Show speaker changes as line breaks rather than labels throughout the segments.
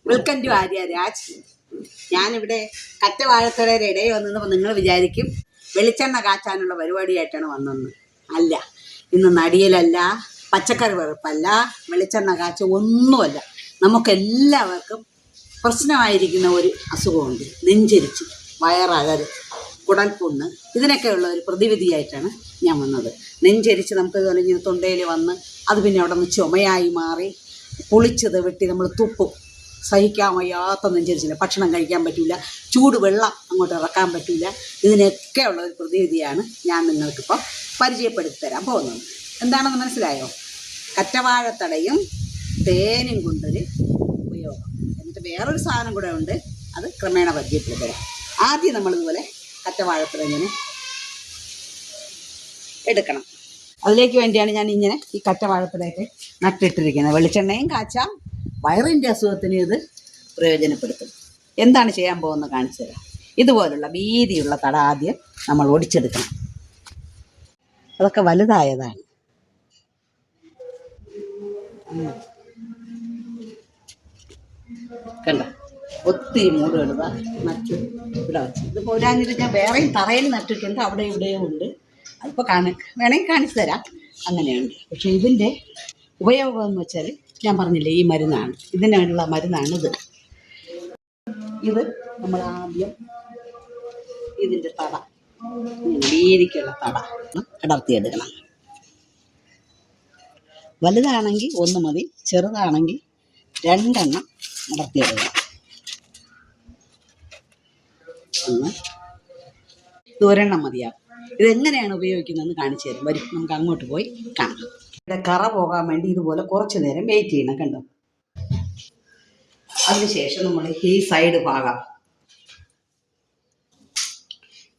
Welcome to Arya Raj. ഞാനിവിടെ കറ്റവാഴത്തടയുടെ ഇടയിൽ വന്നപ്പോൾ നിങ്ങൾ വിചാരിക്കും വെളിച്ചെണ്ണ കാച്ചാനുള്ള പരിപാടിയായിട്ടാണ് വന്നതെന്ന്. അല്ല, ഇന്ന് നടിയലല്ല, പച്ചക്കറി വറുപ്പല്ല, വെളിച്ചെണ്ണ കാച്ച ഒന്നുമല്ല. നമുക്കെല്ലാവർക്കും പ്രശ്നമായിരിക്കുന്ന ഒരു അസുഖമുണ്ട്, നെഞ്ചരിച്ച്, വയറഴൽ, കുടൽപുണ്ണ്. ഇതിനൊക്കെയുള്ള ഒരു പ്രതിവിധിയായിട്ടാണ് ഞാൻ വന്നത്. നെഞ്ചരിച്ച് നമുക്ക് ഇങ്ങനെ തൊണ്ടയിൽ വന്ന് അത് പിന്നെ അവിടെ നിന്ന് ചുമയായി മാറി പൊളിച്ചത് വെട്ടി നമ്മൾ തുപ്പും. സഹിക്കാൻ വയ്യാത്ത നെഞ്ചരിച്ചില്ല, ഭക്ഷണം കഴിക്കാൻ പറ്റില്ല, ചൂട് വെള്ളം അങ്ങോട്ട് ഇറക്കാൻ പറ്റില്ല. ഇതിനൊക്കെ ഉള്ള ഒരു പ്രതിവിധിയാണ് ഞാൻ നിങ്ങൾക്കിപ്പോൾ പരിചയപ്പെടുത്തി തരാൻ പോകുന്നത്. എന്താണെന്ന് മനസ്സിലായോ? കറ്റവാഴത്തടയും തേനും കൊണ്ടൊരു ഉപയോഗം. എന്നിട്ട് വേറൊരു സാധനം കൂടെ ഉണ്ട്, അത് ക്രമേണ പരിചയപ്പെടുത്തി തരാം. ആദ്യം നമ്മളിതുപോലെ കറ്റവാഴത്തട ഇങ്ങനെ എടുക്കണം. അതിലേക്ക് വേണ്ടിയാണ് ഞാൻ ഇങ്ങനെ ഈ കറ്റവാഴത്തടയൊക്കെ നട്ടിട്ടിരിക്കുന്നത്. വെളിച്ചെണ്ണയും കാച്ചാം, വയറിൻ്റെ അസുഖത്തിന് ഇത് പ്രയോജനപ്പെടുത്തും. എന്താണ് ചെയ്യാൻ പോകുന്നത് കാണിച്ചു തരാം. ഇതുപോലുള്ള വീതിയുള്ള തട ആദ്യം നമ്മൾ ഒടിച്ചെടുക്കണം. അതൊക്കെ വലുതായതാണ്. കണ്ട, ഒത്തിരി മൂടുകൾ നട്ടു ഇവിടെ വെച്ച്. ഇത് പോരാഞ്ഞിട്ട് ഞാൻ വേറെയും തറയിൽ നട്ടിട്ടുണ്ട്, അവിടെ ഇവിടെയും ഉണ്ട്. അതിപ്പോൾ വേണമെങ്കിൽ കാണിച്ചു തരാം. അങ്ങനെയുണ്ട്. പക്ഷേ ഇതിൻ്റെ ഉപയോഗം എന്ന് വെച്ചാൽ ഞാൻ പറഞ്ഞില്ലേ, ഈ മരുന്നാണ്, ഇതിനുള്ള മരുന്നാണിത്. ഇത് നമ്മൾ ആദ്യം ഇതിൻ്റെ തട, വീതിക്കുള്ള തട അടർത്തിയെടുക്കണം. വലുതാണെങ്കിൽ ഒന്ന് മതി, ചെറുതാണെങ്കിൽ 2 എണ്ണം അടർത്തിയെടുക്കണം. ഒന്ന് ഒരെണ്ണം മതിയാകും. ഇതെങ്ങനെയാണ് ഉപയോഗിക്കുന്നതെന്ന് കാണിച്ചു തരും. വരും, നമുക്ക് അങ്ങോട്ട് പോയി കാണാം. ഇവിടെ കറ പോകാൻ വേണ്ടി ഇതുപോലെ കുറച്ച് നേരം വെയിറ്റ് ചെയ്യണം. കണ്ടോ? അതിനുശേഷം നമ്മൾ ഈ സൈഡ് ഭാഗം,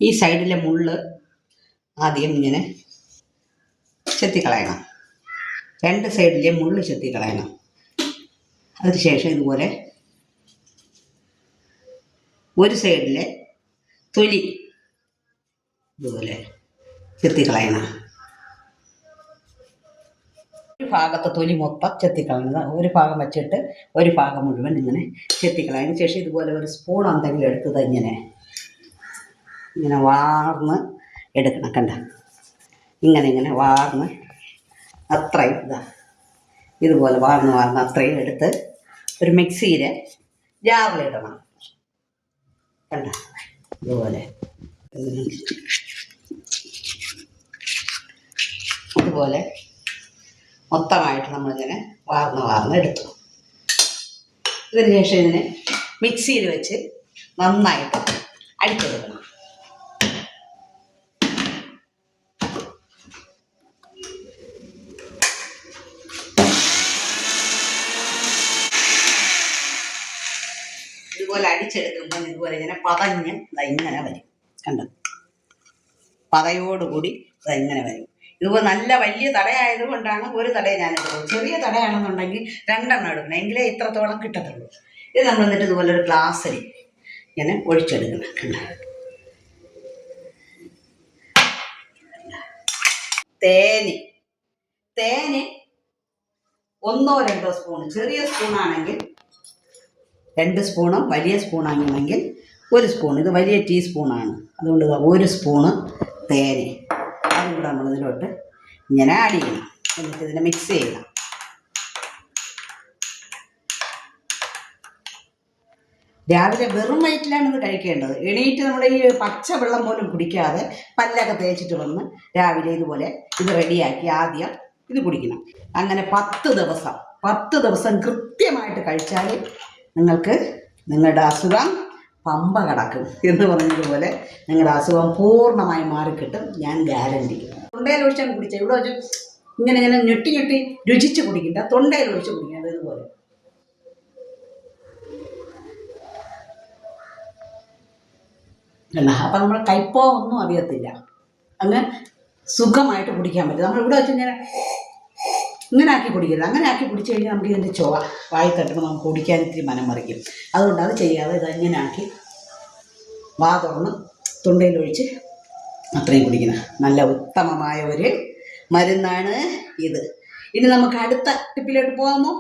ഈ സൈഡിലെ മുള്ള് ആദ്യം ഇങ്ങനെ ചെത്തിക്കളയണം. 2 സൈഡിലെ മുള്ള് ചെത്തിക്കളയണം. അതിനുശേഷം ഇതുപോലെ ഒരു സൈഡിലെ തൊലി ഇതുപോലെ ചെത്തിക്കളയണം. ഒരു ഭാഗത്തെ തൊലി മൊത്തം ചെത്തിക്കളയുന്നത്, ഒരു ഭാഗം വെച്ചിട്ട് ഒരു ഭാഗം മുഴുവൻ ഇങ്ങനെ ചെത്തിക്കളയതിന് ശേഷം ഇതുപോലെ ഒരു സ്പൂൺ എന്തെങ്കിലും എടുത്തത് ഇങ്ങനെ വാർന്ന് എടുക്കണം. കണ്ട, ഇങ്ങനെ വാർന്ന് അത്രയും ഇതുപോലെ വാർന്ന് അത്രയും എടുത്ത് ഒരു മിക്സിയിലെ ജാറിലിടണം. കണ്ട, ഇതുപോലെ ഇതുപോലെ മൊത്തമായിട്ട് നമ്മളിങ്ങനെ വാർന്ന് എടുത്തു. ഇതിന് ശേഷം ഇതിനെ മിക്സിയിൽ വെച്ച് നന്നായിട്ട് അടിച്ചെടുക്കണം. ഇതുപോലെ അടിച്ചെടുക്കുമ്പോൾ ഇതുപോലെ ഇങ്ങനെ പതഞ്ഞ് ഇങ്ങനെ വരും. കണ്ടോ? പതയോടുകൂടി ഇങ്ങനെ വരും. ഇതുപോലെ നല്ല വലിയ തടയായതുകൊണ്ടാണ് ഒരു തടയെ ഞാനെടുക്കുന്നത്. ചെറിയ തടയാണെന്നുണ്ടെങ്കിൽ 2 എണ്ണം എടുക്കണം, എങ്കിലേ ഇത്രത്തോളം കിട്ടത്തുള്ളൂ. ഇത് നമ്മൾ എന്നിട്ട് ഇതുപോലെ ഒരു ഗ്ലാസ്സിൽ ഇങ്ങനെ ഒഴിച്ചെടുക്കണം. കണ്ട, തേന് 1-2 സ്പൂൺ. ചെറിയ സ്പൂണാണെങ്കിൽ 2 സ്പൂണും, വലിയ സ്പൂണാണെങ്കിൽ 1 സ്പൂൺ. ഇത് വലിയ ടീസ്പൂണാണ്, അതുകൊണ്ട് 1 സ്പൂണ് തേന് അതും കൂടെ നമ്മളിതിലോട്ട് ഇങ്ങനെ ആഡ് ചെയ്യണം. എന്നിട്ട് ഇതിനെ മിക്സ് ചെയ്യണം. രാവിലെ വെറും വയറ്റിലാണ് ഇത് കഴിക്കേണ്ടത്. എണീറ്റ് നമ്മൾ ഈ പച്ച വെള്ളം പോലും കുടിക്കാതെ പല്ലൊക്കെ തേച്ചിട്ട് വന്ന് രാവിലെ ഇതുപോലെ ഇത് റെഡിയാക്കി ആദ്യം ഇത് കുടിക്കണം. അങ്ങനെ 10 ദിവസം കൃത്യമായിട്ട് കഴിച്ചാൽ നിങ്ങൾക്ക് നിങ്ങളുടെ അസുഖം പമ്പ കടക്കും എന്ന് പറഞ്ഞതുപോലെ നിങ്ങളുടെ അസുഖം പൂർണ്ണമായി മാറിക്കിട്ടും, ഞാൻ ഗ്യാരണ്ടി. തൊണ്ടയിൽ ഒഴിച്ചാണ് കുടിച്ചത്. ഇവിടെ വെച്ച് ഇങ്ങനെ ഞെട്ടി രുചിച്ച് കുടിക്കണ്ട, തൊണ്ടയിൽ ഒഴിച്ച് കുടിക്കേണ്ടത് ഇതുപോലെ. അല്ല, അപ്പം നമ്മൾ കയ്പോ ഒന്നും അറിയത്തില്ല, അങ്ങ് സുഖമായിട്ട് കുടിക്കാൻ പറ്റും. നമ്മളിവിടെ വെച്ച് ഇങ്ങനെ ആക്കി കുടിക്കരുത്. അങ്ങനെ ആക്കി കുടിച്ചു കഴിഞ്ഞാൽ നമുക്ക് ഇതിൻ്റെ ചുവ വായി തട്ടുമ്പോൾ നമുക്ക് കുടിക്കാൻ ഇത്തിരി മനം മറിക്കും. അതുകൊണ്ട് അത് ചെയ്യാതെ ഇതങ്ങനെ ആക്കി വാ തുറന്ന് തൊണ്ടയിലൊഴിച്ച് അത്രയും കുടിക്കണം. നല്ല ഉത്തമമായ ഒരു മരുന്നാണ് ഇത്. ഇനി നമുക്ക് അടുത്ത ടിപ്പിലോട്ട് പോകാമോ?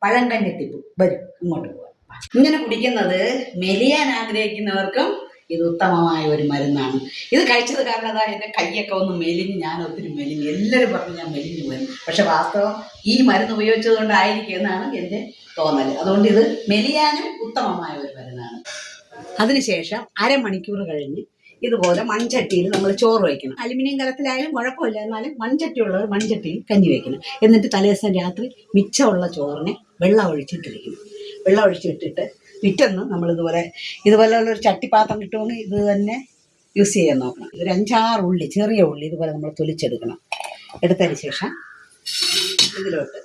പഴങ്കഞ്ഞി ടിപ്പ്. വരും, ഇങ്ങോട്ട് പോവാം. ഇങ്ങനെ കുടിക്കുന്നത് മെലിയാൻ ആഗ്രഹിക്കുന്നവർക്കും ഇത് ഉത്തമമായ ഒരു മരുന്നാണ്. ഇത് കഴിച്ചത് കാരണം അതാ എൻ്റെ കൈയൊക്കെ ഒന്ന് മെലിഞ്ഞ്, ഞാൻ ഒത്തിരി മെലിഞ്ഞ്. എല്ലാവരും പറഞ്ഞ് ഞാൻ മെലിഞ്ഞു പോയി. പക്ഷെ വാസ്തവം ഈ മരുന്ന് ഉപയോഗിച്ചത് കൊണ്ടായിരിക്കും എന്നാണ് എൻ്റെ തോന്നൽ. അതുകൊണ്ട് ഇത് മെലിയാനും ഉത്തമമായ ഒരു മരുന്നാണ്. അതിനുശേഷം അരമണിക്കൂർ കഴിഞ്ഞ് ഇതുപോലെ മൺചട്ടിയിൽ നമ്മൾ ചോറ് വയ്ക്കണം. അലുമിനിയം കലത്തിലായാലും കുഴപ്പമില്ല, എന്നാലും മൺചട്ടിയുള്ളവർ മൺചട്ടിയിൽ കഞ്ഞി വയ്ക്കണം. എന്നിട്ട് തലേദിവസം രാത്രി മിച്ചമുള്ള ചോറിനെ വെള്ളം ഒഴിച്ചിട്ടിരിക്കണം. വെള്ളം ഒഴിച്ചിട്ടിട്ട് പിറ്റേന്ന് ഇതുപോലെയുള്ളൊരു ചട്ടിപ്പാത്രം കിട്ടുമെങ്കിൽ ഇത് തന്നെ യൂസ് ചെയ്യാൻ നോക്കണം. ഒരു 5-6 ഉള്ളി, ചെറിയ ഉള്ളി ഇതുപോലെ നമ്മൾ തൊലിച്ചെടുക്കണം. എടുത്തതിന് ശേഷം ഇതിലോട്ട്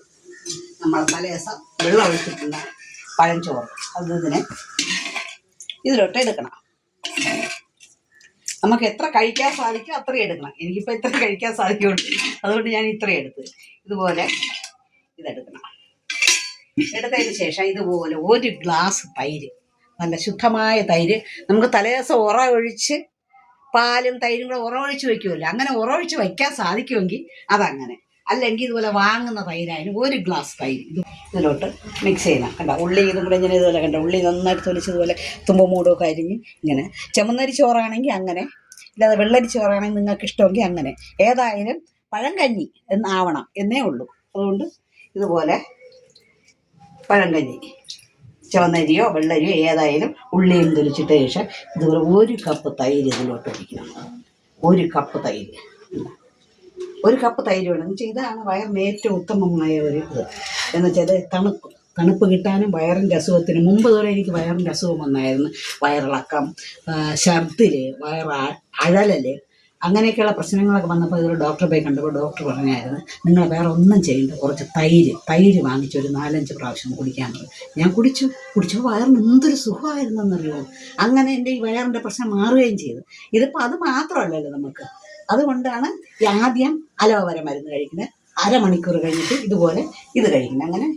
നമ്മൾ തലേദിവസം വെള്ളം ഒഴിച്ചിട്ടുള്ള പഴഞ്ചോറ് ഇതിലോട്ട് എടുക്കണം. നമുക്ക് എത്ര കഴിക്കാൻ സാധിക്കും അത്രയും എടുക്കണം. എനിക്കിപ്പോൾ ഇത്ര കഴിക്കാൻ സാധിക്കുള്ളൂ, അതുകൊണ്ട് ഞാൻ ഇത്രയും എടുത്ത്. ഇതുപോലെ ഇതെടുക്കണം. എടുത്തതിന് ശേഷം ഇതുപോലെ 1 ഗ്ലാസ് തൈര്, നല്ല ശുദ്ധമായ തൈര്. നമുക്ക് തലേദിവസം ഒഴിച്ച് പാലും തൈരും കൂടെ ഒഴിച്ച് വയ്ക്കുമല്ലോ, അങ്ങനെ ഒഴിച്ച് വയ്ക്കാൻ സാധിക്കുമെങ്കിൽ അതങ്ങനെ. അല്ലെങ്കിൽ ഇതുപോലെ വാങ്ങുന്ന തൈരായാലും 1 ഗ്ലാസ് തൈര് ഇതിലോട്ട് മിക്സ് ചെയ്യണം. കണ്ട ഉള്ളി ഇതും കൂടെ ഇങ്ങനെ ഇതുപോലെ കണ്ട ഉള്ളി നന്നായിട്ട് തൊലിച്ചതുപോലെ തുമ്പമൂടൊക്കെ അരിഞ്ഞ് ഇങ്ങനെ. ചുമന്നരി ചോറാണെങ്കിൽ അങ്ങനെ, ഇല്ലാതെ വെള്ളരി ചോറാണെങ്കിൽ നിങ്ങൾക്ക് ഇഷ്ടമെങ്കിൽ അങ്ങനെ. ഏതായാലും പഴങ്കഞ്ഞി എന്നാവണം എന്നേ ഉള്ളൂ. അതുകൊണ്ട് ഇതുപോലെ പഴങ്കഞ്ഞി, ചുവന്നരിയോ വെള്ളരിയോ ഏതായാലും ഉള്ളിയും തൊലിച്ചിട്ട് ശേഷം ഇതുപോലെ 1 കപ്പ് തൈര് ഇതിലോട്ട് ഒഴിക്കണം. 1 കപ്പ് തൈര്, 1 കപ്പ് തൈര് വേണമെന്ന് വെച്ചാൽ ഇതാണ് വയറിന് ഏറ്റവും ഉത്തമമായ ഒരു ഇത്. എന്ന് വെച്ചാൽ തണുപ്പ് കിട്ടാനും വയറിൻ്റെ അസുഖത്തിന് മുമ്പ് വരെ എനിക്ക് വയറിൻ്റെ അസുഖം വന്നായിരുന്നു. വയറിളക്കം, ഛർദിൽ, അഴലൽ, അങ്ങനെയൊക്കെയുള്ള പ്രശ്നങ്ങളൊക്കെ വന്നപ്പോൾ ഇതൊരു ഡോക്ടറെ പോയി കണ്ടപ്പോൾ ഡോക്ടർ പറഞ്ഞായിരുന്നു, നിങ്ങൾ വേറെ ഒന്നും ചെയ്യേണ്ട, കുറച്ച് തൈര് വാങ്ങിച്ച് ഒരു 4-5 പ്രാവശ്യം കുടിക്കാൻ പറഞ്ഞു. ഞാൻ കുടിച്ചപ്പോൾ വയറിന് എന്തൊരു സുഖമായിരുന്നെന്നറിയുമോ. അങ്ങനെ എൻ്റെ ഈ വയറിൻ്റെ പ്രശ്നം മാറുകയും ചെയ്തു. ഇതിപ്പോൾ അത് മാത്രമല്ലല്ലോ നമുക്ക്. അതുകൊണ്ടാണ് ആദ്യം അലോവേര മരുന്ന് കഴിക്കുന്നത്, അരമണിക്കൂർ കഴിഞ്ഞിട്ട് ഇതുപോലെ ഇത് കഴിക്കുന്നത്. അങ്ങനെ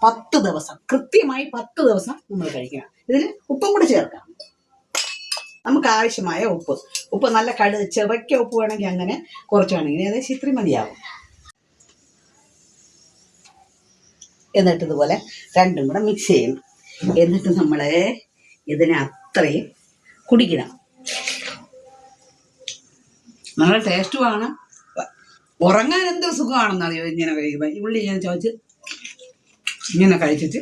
10 ദിവസം, കൃത്യമായി 10 ദിവസം നമ്മൾ കഴിക്കണം. ഇതിൽ ഉപ്പും കൂടി ചേർക്കാം. നമുക്ക് ആവശ്യമായ ഉപ്പ് നല്ല ചെവയ്ക്ക ഉപ്പ് വേണമെങ്കിൽ അങ്ങനെ, കുറച്ച് വേണമെങ്കിൽ ഏകദേശം ഇത്രയും മതിയാവും. എന്നിട്ട് ഇതുപോലെ രണ്ടും കൂടെ മിക്സ് ചെയ്യണം. എന്നിട്ട് നമ്മൾ ഇതിനെ അത്രയും കുടിക്കണം. നല്ല ടേസ്റ്റുമാണ്. ഉറങ്ങാൻ എന്ത് സുഖമാണെന്നറിയോ ഇങ്ങനെ കഴിക്കുമ്പോൾ. ഉള്ളി ഞാൻ ചോദിച്ച് ഇങ്ങനെ കഴിച്ചിട്ട്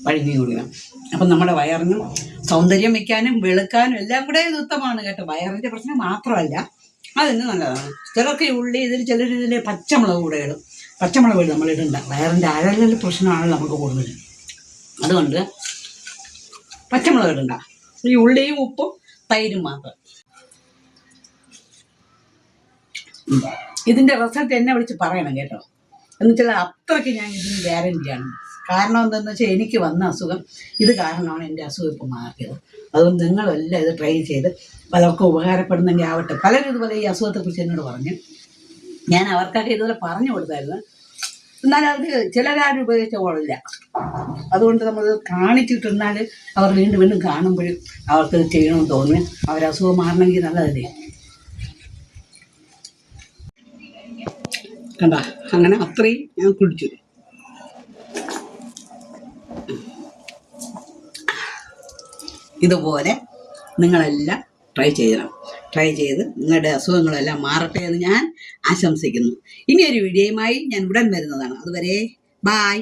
വഴിഞ്ഞു കുടിക്കണം. അപ്പം നമ്മുടെ വയറിനും സൗന്ദര്യം വയ്ക്കാനും വെളുക്കാനും എല്ലാം കൂടെ ഇത് ഉത്തമമാണ് കേട്ടോ. വയറിൻ്റെ പ്രശ്നം മാത്രമല്ല, അതിന് നല്ലതാണ്. ചിലർക്ക് ഉള്ളി ചിലർ പച്ചമുളക് കൂടെ ഇടും. പച്ചമുളക് നമ്മൾ ഇടണ്ട, വയറിൻ്റെ അഴലിൽ പ്രശ്നമാണല്ലോ നമുക്ക് കൂടുതൽ. അതുകൊണ്ട് പച്ചമുളക് ഇടണ്ട, ഈ ഉള്ളിയും ഉപ്പും തൈരും മാത്രം. ഇതിൻ്റെ റിസൾട്ട് എന്നെ വിളിച്ച് പറയണം കേട്ടോ. എന്നുവെച്ചാൽ അത്രയ്ക്ക് ഞാൻ ഇതിന് ഗ്യാരണ്ടിയാണ്. കാരണം എന്താണെന്ന് വെച്ചാൽ എനിക്ക് വന്ന അസുഖം ഇത് കാരണമാണ് എൻ്റെ അസുഖം ഇപ്പോൾ മാറിയത്. അതുകൊണ്ട് നിങ്ങളെല്ലാം ഇത് ട്രൈ ചെയ്ത് പലർക്കും ഉപകാരപ്പെടുന്നെങ്കിൽ ആവട്ടെ. പലരും ഇതുപോലെ ഈ അസുഖത്തെക്കുറിച്ച് എന്നോട് പറഞ്ഞു. ഞാൻ അവർക്കൊക്കെ ഇതുപോലെ പറഞ്ഞു കൊടുത്തായിരുന്നു. എന്നാലും അവർക്ക് ചിലരാരും ഉപയോഗിച്ച പോലില്ല. അതുകൊണ്ട് നമ്മൾ കാണിച്ചിട്ടിരുന്നാൽ അവർ വീണ്ടും കാണുമ്പോഴും അവർക്ക് ചെയ്യണമെന്ന് തോന്നി. അവരസുഖം മാറണമെങ്കിൽ നല്ലതല്ലേ. കണ്ട, അങ്ങനെ അത്രയും ഞാൻ കുടിച്ചു. ഇതുപോലെ നിങ്ങളെല്ലാം ട്രൈ ചെയ്ത് നിങ്ങളുടെ അസുഖങ്ങളെല്ലാം മാറട്ടെ എന്ന് ഞാൻ ആശംസിക്കുന്നു. ഇനിയൊരു വീഡിയോയുമായി ഞാൻ ഉടൻ വരുന്നതാണ്. അതുവരെ ബായ്.